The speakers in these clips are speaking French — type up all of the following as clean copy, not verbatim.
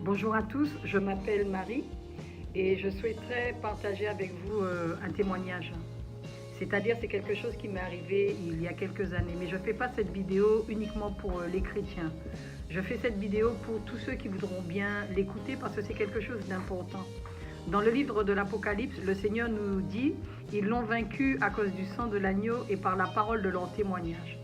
Bonjour à tous, je m'appelle Marie et je souhaiterais partager avec vous un témoignage. C'est-à-dire c'est quelque chose qui m'est arrivé il y a quelques années, mais je ne fais pas cette vidéo uniquement pour les chrétiens. Je fais cette vidéo pour tous ceux qui voudront bien l'écouter parce que c'est quelque chose d'important. Dans le livre de l'Apocalypse, le Seigneur nous dit « Ils l'ont vaincu à cause du sang de l'agneau et par la parole de leur témoignage ».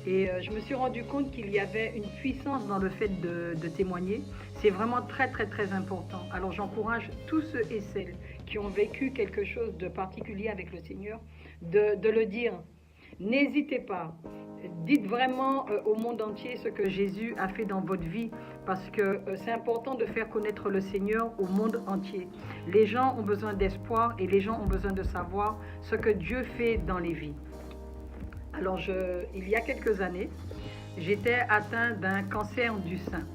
Et je me suis rendu compte qu'il y avait une puissance dans le fait de témoigner. C'est vraiment très important. Alors j'encourage tous ceux et celles qui ont vécu quelque chose de particulier avec le Seigneur de le dire. N'hésitez pas. Dites vraiment au monde entier ce que Jésus a fait dans votre vie parce que c'est important de faire connaître le Seigneur au monde entier. Les gens ont besoin d'espoir et les gens ont besoin de savoir ce que Dieu fait dans les vies. Alors, il y a quelques années, j'étais atteinte d'un cancer du sein.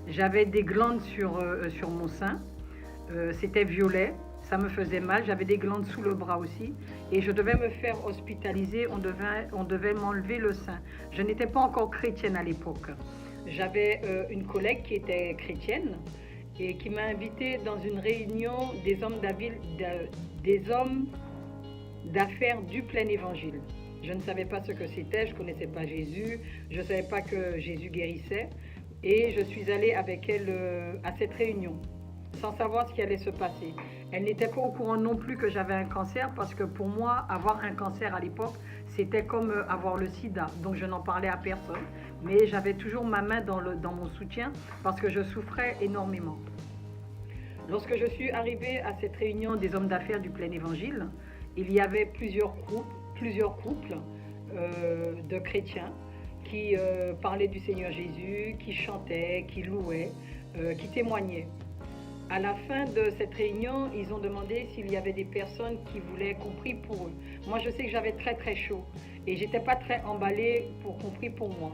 J'avais des glandes sur mon sein, c'était violet, ça me faisait mal, j'avais des glandes sous le bras aussi, et je devais me faire hospitaliser, on devait m'enlever le sein. Je n'étais pas encore chrétienne à l'époque. J'avais une collègue qui était chrétienne et qui m'a invitée dans une réunion des hommes d'affaires du plein évangile. Je ne savais pas ce que c'était, je ne connaissais pas Jésus, je ne savais pas que Jésus guérissait. Et je suis allée avec elle à cette réunion, sans savoir ce qui allait se passer. Elle n'était pas au courant non plus que j'avais un cancer, parce que pour moi, avoir un cancer à l'époque, c'était comme avoir le sida. Donc je n'en parlais à personne, mais j'avais toujours ma main dans mon soutien, parce que je souffrais énormément. Lorsque je suis arrivée à cette réunion des hommes d'affaires du plein évangile, il y avait plusieurs couples de chrétiens qui parlaient du Seigneur Jésus, qui chantaient, qui louaient, qui témoignaient. À la fin de cette réunion, ils ont demandé s'il y avait des personnes qui voulaient qu'on prie pour eux. Moi, je sais que j'avais très chaud et j'étais pas très emballée pour qu'on prie pour moi.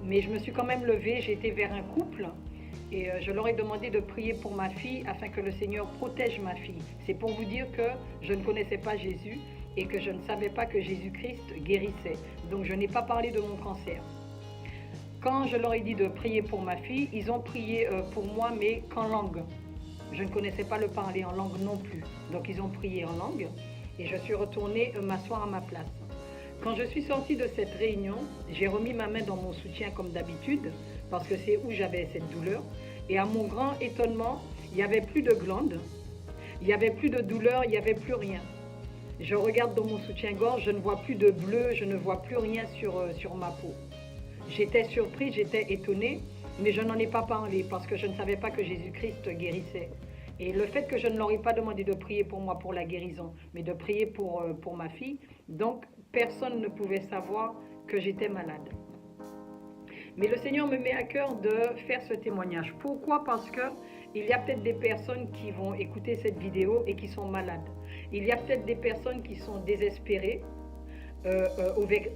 Mais je me suis quand même levée, j'ai été vers un couple et je leur ai demandé de prier pour ma fille afin que le Seigneur protège ma fille. C'est pour vous dire que je ne connaissais pas Jésus et que je ne savais pas que Jésus-Christ guérissait. Donc je n'ai pas parlé de mon cancer. Quand je leur ai dit de prier pour ma fille, ils ont prié pour moi, mais qu'en langue. Je ne connaissais pas le parler en langue non plus. Donc ils ont prié en langue et je suis retournée m'asseoir à ma place. Quand je suis sortie de cette réunion, j'ai remis ma main dans mon soutien comme d'habitude, parce que c'est où j'avais cette douleur. Et à mon grand étonnement, il n'y avait plus de glandes, il n'y avait plus de douleur, il n'y avait plus rien. Je regarde dans mon soutien-gorge, je ne vois plus de bleu, je ne vois plus rien sur ma peau. J'étais surprise, j'étais étonnée, mais je n'en ai pas parlé parce que je ne savais pas que Jésus-Christ guérissait. Et le fait que je ne leur ai pas demandé de prier pour moi pour la guérison, mais de prier pour ma fille, donc personne ne pouvait savoir que j'étais malade. Mais le Seigneur me met à cœur de faire ce témoignage. Pourquoi? Parce qu'il y a peut-être des personnes qui vont écouter cette vidéo et qui sont malades. Il y a peut-être des personnes qui sont désespérées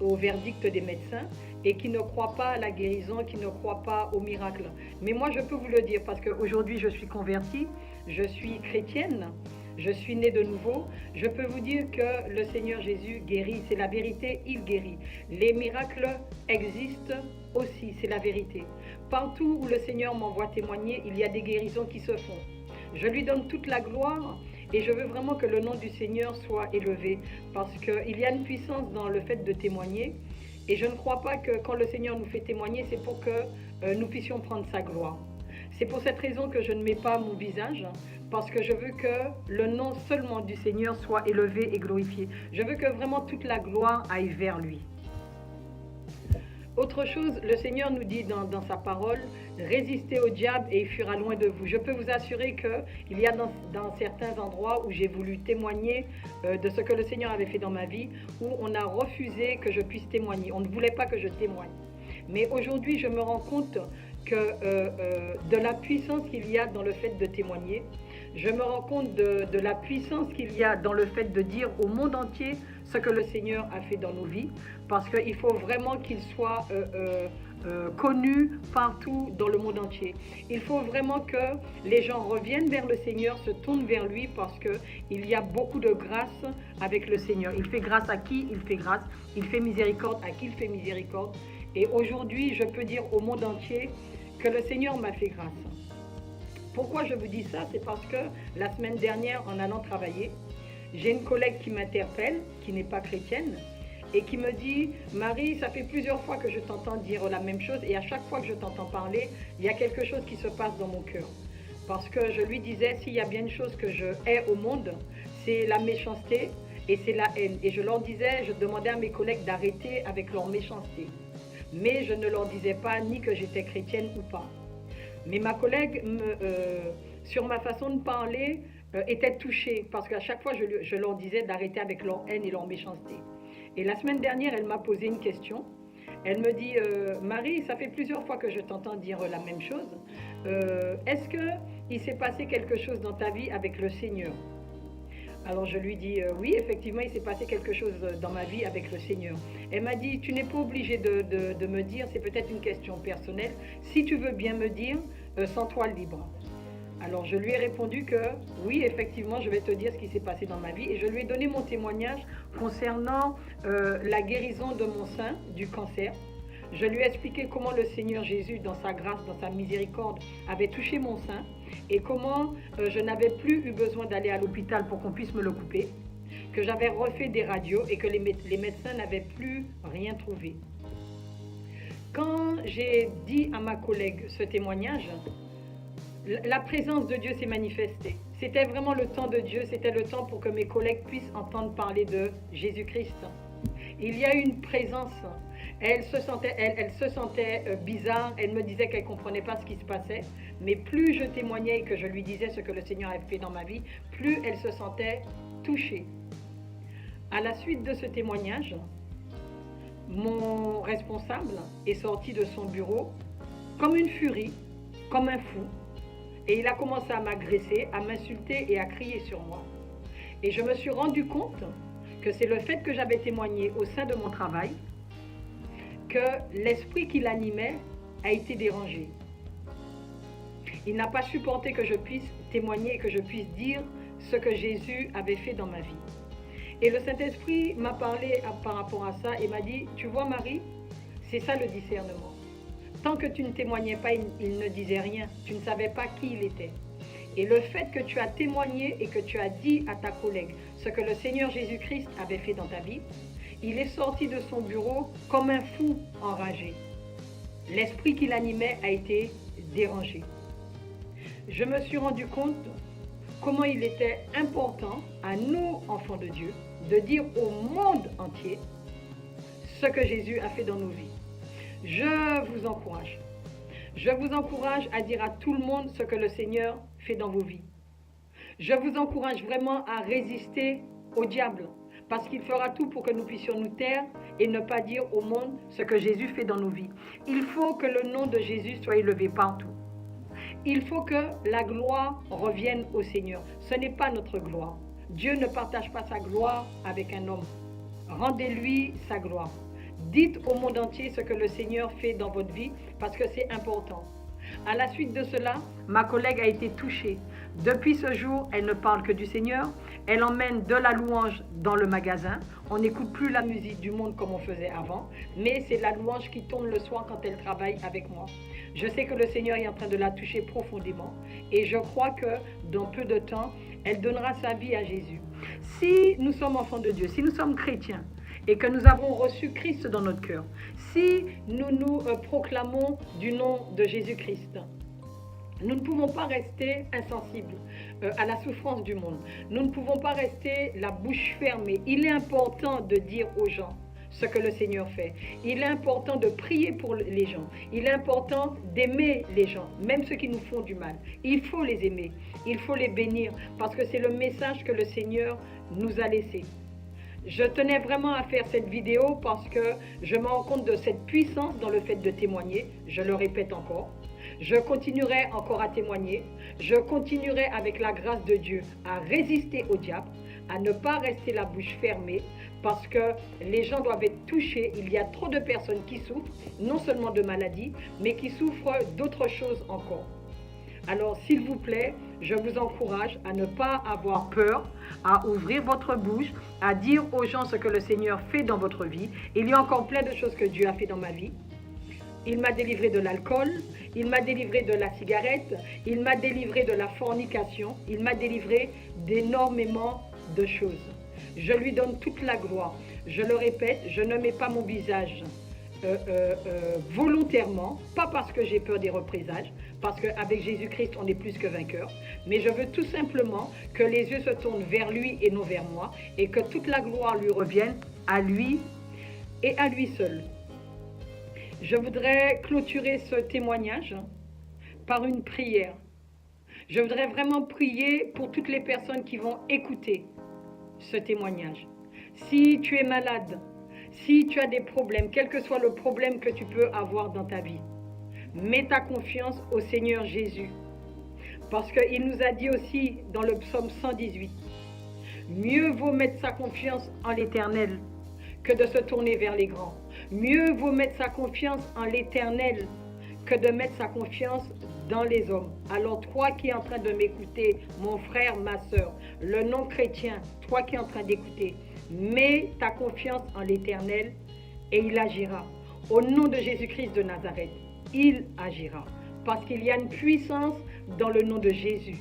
au verdict des médecins et qui ne croient pas à la guérison, qui ne croient pas au miracle. Mais moi, je peux vous le dire parce qu'aujourd'hui, je suis convertie, je suis chrétienne, je suis née de nouveau. Je peux vous dire que le Seigneur Jésus guérit, c'est la vérité, il guérit. Les miracles existent aussi, c'est la vérité. Partout où le Seigneur m'envoie témoigner, il y a des guérisons qui se font. Je lui donne toute la gloire et je veux vraiment que le nom du Seigneur soit élevé parce qu'il y a une puissance dans le fait de témoigner et je ne crois pas que quand le Seigneur nous fait témoigner, c'est pour que nous puissions prendre sa gloire. C'est pour cette raison que je ne mets pas mon visage parce que je veux que le nom seulement du Seigneur soit élevé et glorifié. Je veux que vraiment toute la gloire aille vers lui. Autre chose, le Seigneur nous dit dans sa parole, résistez au diable et il fuira loin de vous. Je peux vous assurer qu'il y a dans certains endroits où j'ai voulu témoigner de ce que le Seigneur avait fait dans ma vie, où on a refusé que je puisse témoigner. On ne voulait pas que je témoigne. Mais aujourd'hui, je me rends compte de la puissance qu'il y a dans le fait de témoigner. Je me rends compte de la puissance qu'il y a dans le fait de dire au monde entier ce que le Seigneur a fait dans nos vies, parce qu'il faut vraiment qu'il soit connu partout dans le monde entier. Il faut vraiment que les gens reviennent vers le Seigneur, se tournent vers lui, parce qu'il y a beaucoup de grâce avec le Seigneur. Il fait grâce à qui il fait grâce, il fait miséricorde à qui il fait miséricorde. Et aujourd'hui, je peux dire au monde entier que le Seigneur m'a fait grâce. Pourquoi je vous dis ça? C'est parce que la semaine dernière, en allant travailler, j'ai une collègue qui m'interpelle, qui n'est pas chrétienne, et qui me dit « Marie, ça fait plusieurs fois que je t'entends dire la même chose et à chaque fois que je t'entends parler, il y a quelque chose qui se passe dans mon cœur. » Parce que je lui disais, s'il y a bien une chose que je hais au monde, c'est la méchanceté et c'est la haine. Et je leur disais, je demandais à mes collègues d'arrêter avec leur méchanceté. Mais je ne leur disais pas ni que j'étais chrétienne ou pas. Mais ma collègue, sur ma façon de parler, était touchée parce qu'à chaque fois, je leur disais d'arrêter avec leur haine et leur méchanceté. Et la semaine dernière, elle m'a posé une question. Elle me dit, Marie, ça fait plusieurs fois que je t'entends dire la même chose. Est-ce qu'il s'est passé quelque chose dans ta vie avec le Seigneur? Alors je lui dis, oui, effectivement, il s'est passé quelque chose dans ma vie avec le Seigneur. Elle m'a dit, tu n'es pas obligé de me dire, c'est peut-être une question personnelle. Si tu veux bien me dire, sens-toi libre. Alors je lui ai répondu que oui, effectivement, je vais te dire ce qui s'est passé dans ma vie et je lui ai donné mon témoignage concernant la guérison de mon sein du cancer. Je lui ai expliqué comment le Seigneur Jésus, dans sa grâce, dans sa miséricorde, avait touché mon sein et comment je n'avais plus eu besoin d'aller à l'hôpital pour qu'on puisse me le couper, que j'avais refait des radios et que les médecins n'avaient plus rien trouvé. Quand j'ai dit à ma collègue ce témoignage, la présence de Dieu s'est manifestée. C'était vraiment le temps de Dieu, c'était le temps pour que mes collègues puissent entendre parler de Jésus-Christ. Il y a eu une présence. Elle se sentait bizarre, elle me disait qu'elle ne comprenait pas ce qui se passait, mais plus je témoignais et que je lui disais ce que le Seigneur avait fait dans ma vie, plus elle se sentait touchée. À la suite de ce témoignage, mon responsable est sorti de son bureau comme une furie, comme un fou. Et il a commencé à m'agresser, à m'insulter et à crier sur moi. Et je me suis rendu compte que c'est le fait que j'avais témoigné au sein de mon travail que l'esprit qui l'animait a été dérangé. Il n'a pas supporté que je puisse témoigner et que je puisse dire ce que Jésus avait fait dans ma vie. Et le Saint-Esprit m'a parlé par rapport à ça et m'a dit, tu vois Marie, c'est ça le discernement. Tant que tu ne témoignais pas, il ne disait rien. Tu ne savais pas qui il était. Et le fait que tu as témoigné et que tu as dit à ta collègue ce que le Seigneur Jésus-Christ avait fait dans ta vie, il est sorti de son bureau comme un fou enragé. L'esprit qui l'animait a été dérangé. Je me suis rendu compte comment il était important à nous, enfants de Dieu, de dire au monde entier ce que Jésus a fait dans nos vies. Je vous encourage. Je vous encourage à dire à tout le monde ce que le Seigneur fait dans vos vies. Je vous encourage vraiment à résister au diable parce qu'il fera tout pour que nous puissions nous taire et ne pas dire au monde ce que Jésus fait dans nos vies. Il faut que le nom de Jésus soit élevé partout. Il faut que la gloire revienne au Seigneur. Ce n'est pas notre gloire. Dieu ne partage pas sa gloire avec un homme. Rendez-lui sa gloire. Dites au monde entier ce que le Seigneur fait dans votre vie parce que c'est important. À la suite de cela, ma collègue a été touchée. Depuis ce jour, elle ne parle que du Seigneur. Elle emmène de la louange dans le magasin. On n'écoute plus la musique du monde comme on faisait avant, mais c'est la louange qui tourne le soir quand elle travaille avec moi. Je sais que le Seigneur est en train de la toucher profondément et je crois que dans peu de temps, elle donnera sa vie à Jésus. Si nous sommes enfants de Dieu, si nous sommes chrétiens, et que nous avons reçu Christ dans notre cœur, si nous nous proclamons du nom de Jésus-Christ, nous ne pouvons pas rester insensibles à la souffrance du monde. Nous ne pouvons pas rester la bouche fermée. Il est important de dire aux gens ce que le Seigneur fait. Il est important de prier pour les gens. Il est important d'aimer les gens, même ceux qui nous font du mal. Il faut les aimer, il faut les bénir, parce que c'est le message que le Seigneur nous a laissé. Je tenais vraiment à faire cette vidéo parce que je me rends compte de cette puissance dans le fait de témoigner. Je le répète encore. Je continuerai encore à témoigner. Je continuerai avec la grâce de Dieu à résister au diable, à ne pas rester la bouche fermée parce que les gens doivent être touchés. Il y a trop de personnes qui souffrent, non seulement de maladies, mais qui souffrent d'autres choses encore. Alors, s'il vous plaît, je vous encourage à ne pas avoir peur, à ouvrir votre bouche, à dire aux gens ce que le Seigneur fait dans votre vie. Il y a encore plein de choses que Dieu a fait dans ma vie. Il m'a délivré de l'alcool, il m'a délivré de la cigarette, il m'a délivré de la fornication, il m'a délivré d'énormément de choses. Je lui donne toute la gloire. Je le répète, je ne mets pas mon visage volontairement, pas parce que j'ai peur des représailles, parce qu'avec Jésus-Christ, on est plus que vainqueur, mais je veux tout simplement que les yeux se tournent vers lui et non vers moi, et que toute la gloire lui revienne à lui et à lui seul. Je voudrais clôturer ce témoignage par une prière. Je voudrais vraiment prier pour toutes les personnes qui vont écouter ce témoignage. Si tu es malade, si tu as des problèmes, quel que soit le problème que tu peux avoir dans ta vie, mets ta confiance au Seigneur Jésus. Parce qu'il nous a dit aussi dans le psaume 118, mieux vaut mettre sa confiance en l'Éternel que de se tourner vers les grands. Mieux vaut mettre sa confiance en l'Éternel que de mettre sa confiance dans les hommes. Alors toi qui es en train de m'écouter, mon frère, ma soeur, le non-chrétien, toi qui es en train d'écouter, mets ta confiance en l'Éternel et il agira. Au nom de Jésus-Christ de Nazareth, il agira. Parce qu'il y a une puissance dans le nom de Jésus.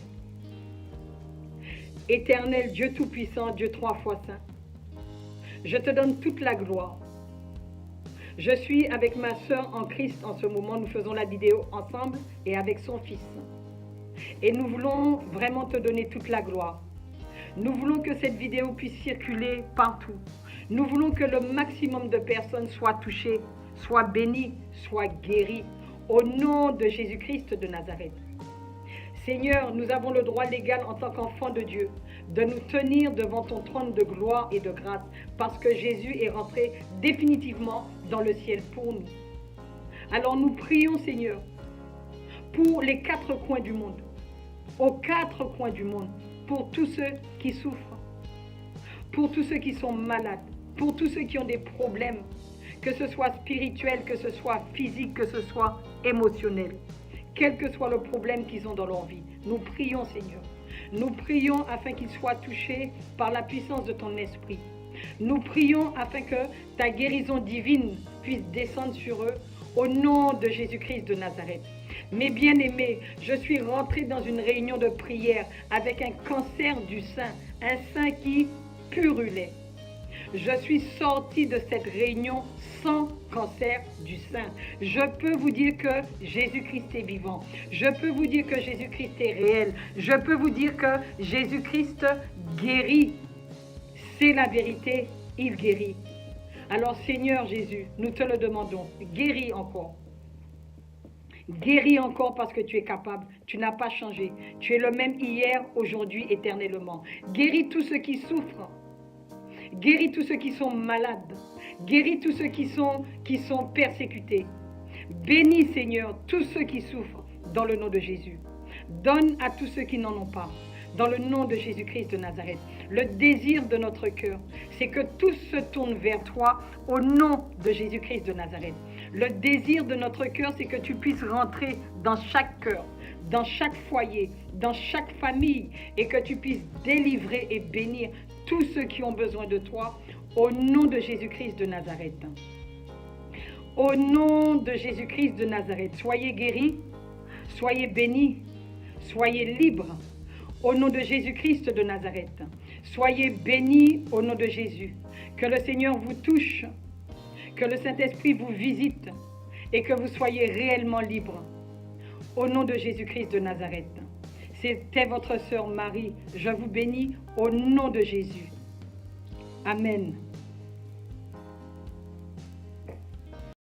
Éternel Dieu Tout-Puissant, Dieu 3 fois Saint, je te donne toute la gloire. Je suis avec ma soeur en Christ en ce moment, nous faisons la vidéo ensemble et avec son fils. Et nous voulons vraiment te donner toute la gloire. Nous voulons que cette vidéo puisse circuler partout. Nous voulons que le maximum de personnes soient touchées, soient bénies, soient guéries. Au nom de Jésus-Christ de Nazareth. Seigneur, nous avons le droit légal en tant qu'enfants de Dieu de nous tenir devant ton trône de gloire et de grâce parce que Jésus est rentré définitivement dans le ciel pour nous. Alors nous prions, Seigneur, pour les 4 coins du monde, aux 4 coins du monde, pour tous ceux qui souffrent, pour tous ceux qui sont malades, pour tous ceux qui ont des problèmes, que ce soit spirituel, que ce soit physique, que ce soit émotionnel. Quel que soit le problème qu'ils ont dans leur vie, nous prions, Seigneur. Nous prions afin qu'ils soient touchés par la puissance de ton esprit. Nous prions afin que ta guérison divine puisse descendre sur eux au nom de Jésus-Christ de Nazareth. Mes bien-aimés, je suis rentrée dans une réunion de prière avec un cancer du sein, un sein qui purulait. Je suis sortie de cette réunion sans cancer du sein. Je peux vous dire que Jésus-Christ est vivant. Je peux vous dire que Jésus-Christ est réel. Je peux vous dire que Jésus-Christ guérit. C'est la vérité, il guérit. Alors Seigneur Jésus, nous te le demandons, guéris encore. Guéris encore parce que tu es capable. Tu n'as pas changé. Tu es le même hier, aujourd'hui, éternellement. Guéris tous ceux qui souffrent. Guéris tous ceux qui sont malades. Guéris tous ceux qui sont persécutés. Bénis, Seigneur, tous ceux qui souffrent dans le nom de Jésus. Donne à tous ceux qui n'en ont pas. Dans le nom de Jésus-Christ de Nazareth. Le désir de notre cœur, c'est que tous se tournent vers toi au nom de Jésus-Christ de Nazareth. Le désir de notre cœur, c'est que tu puisses rentrer dans chaque cœur, dans chaque foyer, dans chaque famille, et que tu puisses délivrer et bénir tous ceux qui ont besoin de toi, au nom de Jésus-Christ de Nazareth. Au nom de Jésus-Christ de Nazareth, soyez guéris, soyez bénis, soyez libres, au nom de Jésus-Christ de Nazareth. Soyez bénis au nom de Jésus. Que le Seigneur vous touche, que le Saint-Esprit vous visite et que vous soyez réellement libres. Au nom de Jésus-Christ de Nazareth. C'était votre sœur Marie. Je vous bénis au nom de Jésus. Amen.